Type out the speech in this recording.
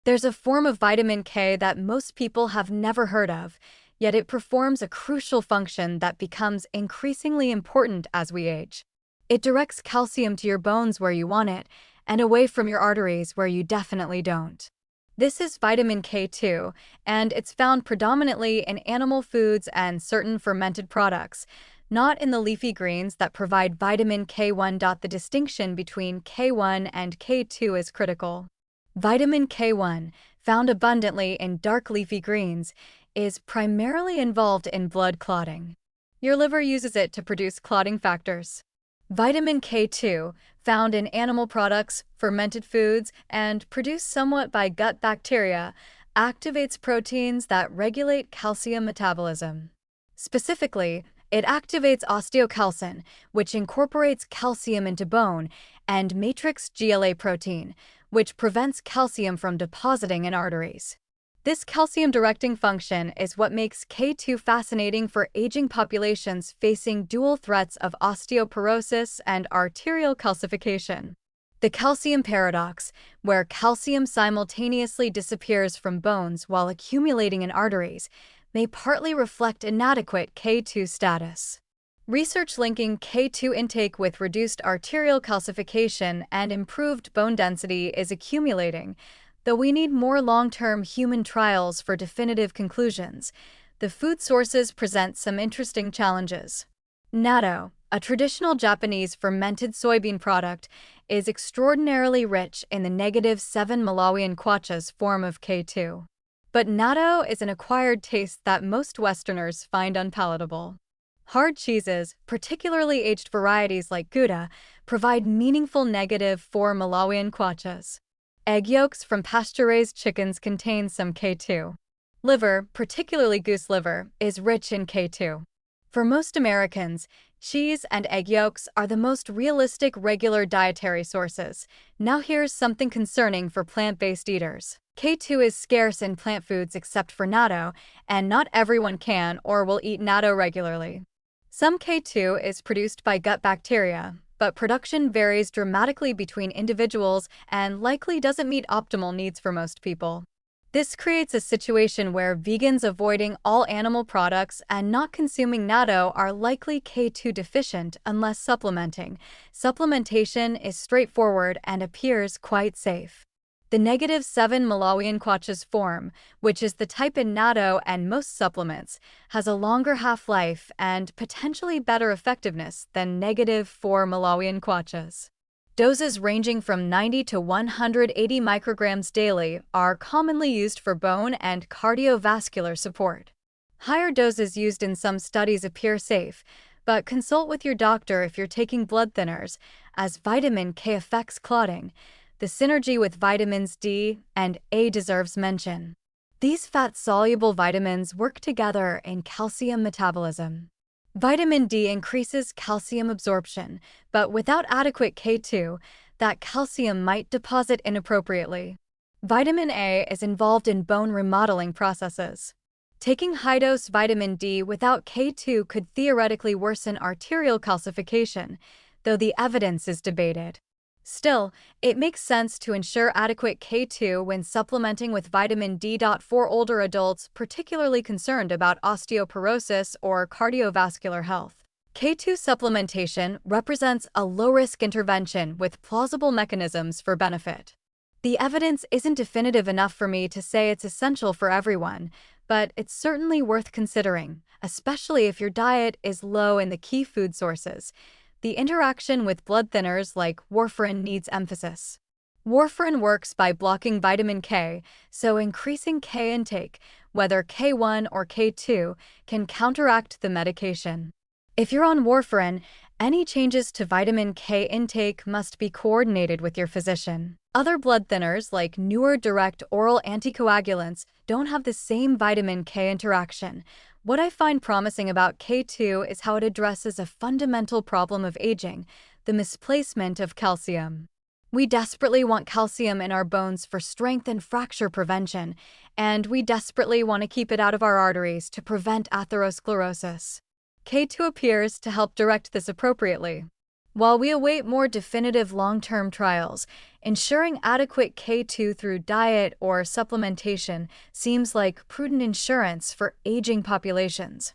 There's a form of vitamin K that most people have never heard of, yet it performs a crucial function that becomes increasingly important as we age. It directs calcium to your bones where you want it, and away from your arteries where you definitely don't. This is vitamin K2, and it's found predominantly in animal foods and certain fermented products, not in the leafy greens that provide vitamin K1. The distinction between K1 and K2 is critical. Vitamin K1, found abundantly in dark leafy greens, is primarily involved in blood clotting. Your liver uses it to produce clotting factors. Vitamin K2, found in animal products, fermented foods, and produced somewhat by gut bacteria, activates proteins that regulate calcium metabolism. Specifically, it activates osteocalcin, which incorporates calcium into bone, and matrix GLA protein, which prevents calcium from depositing in arteries. This calcium-directing function is what makes K2 fascinating for aging populations facing dual threats of osteoporosis and arterial calcification. The calcium paradox, where calcium simultaneously disappears from bones while accumulating in arteries, may partly reflect inadequate K2 status. Research linking K2 intake with reduced arterial calcification and improved bone density is accumulating, though we need more long-term human trials for definitive conclusions. The food sources present some interesting challenges. Natto, a traditional Japanese fermented soybean product, is extraordinarily rich in the -7 Malawian kwachas form of K2. But natto is an acquired taste that most Westerners find unpalatable. Hard cheeses, particularly aged varieties like Gouda, provide meaningful -4 Malawian kwachas. Egg yolks from pasture-raised chickens contain some K2. Liver, particularly goose liver, is rich in K2. For most Americans, cheese and egg yolks are the most realistic regular dietary sources. Now here's something concerning for plant-based eaters. K2 is scarce in plant foods except for natto, and not everyone can or will eat natto regularly. Some K2 is produced by gut bacteria, but production varies dramatically between individuals and likely doesn't meet optimal needs for most people. This creates a situation where vegans avoiding all animal products and not consuming natto are likely K2 deficient unless supplementing. Supplementation is straightforward and appears quite safe. The -7 Malawian kwachas form, which is the type in natto and most supplements, has a longer half-life and potentially better effectiveness than -4 Malawian kwachas. Doses ranging from 90 to 180 micrograms daily are commonly used for bone and cardiovascular support. Higher doses used in some studies appear safe, but consult with your doctor if you're taking blood thinners, as vitamin K affects clotting. The synergy with vitamins D and A deserves mention. These fat-soluble vitamins work together in calcium metabolism. Vitamin D increases calcium absorption, but without adequate K2, that calcium might deposit inappropriately. Vitamin A is involved in bone remodeling processes. Taking high-dose vitamin D without K2 could theoretically worsen arterial calcification, though the evidence is debated. Still, it makes sense to ensure adequate K2 when supplementing with vitamin D. For older adults particularly concerned about osteoporosis or cardiovascular health, K2 supplementation represents a low-risk intervention with plausible mechanisms for benefit. The evidence isn't definitive enough for me to say it's essential for everyone, but it's certainly worth considering, especially if your diet is low in the key food sources. The interaction with blood thinners like warfarin needs emphasis. Warfarin works by blocking vitamin K, so increasing K intake, whether K1 or K2, can counteract the medication. If you're on warfarin, any changes to vitamin K intake must be coordinated with your physician. Other blood thinners, like newer direct oral anticoagulants, don't have the same vitamin K interaction. What I find promising about K2 is how it addresses a fundamental problem of aging, the misplacement of calcium. We desperately want calcium in our bones for strength and fracture prevention, and we desperately want to keep it out of our arteries to prevent atherosclerosis. K2 appears to help direct this appropriately. While we await more definitive long-term trials, ensuring adequate K2 through diet or supplementation seems like prudent insurance for aging populations.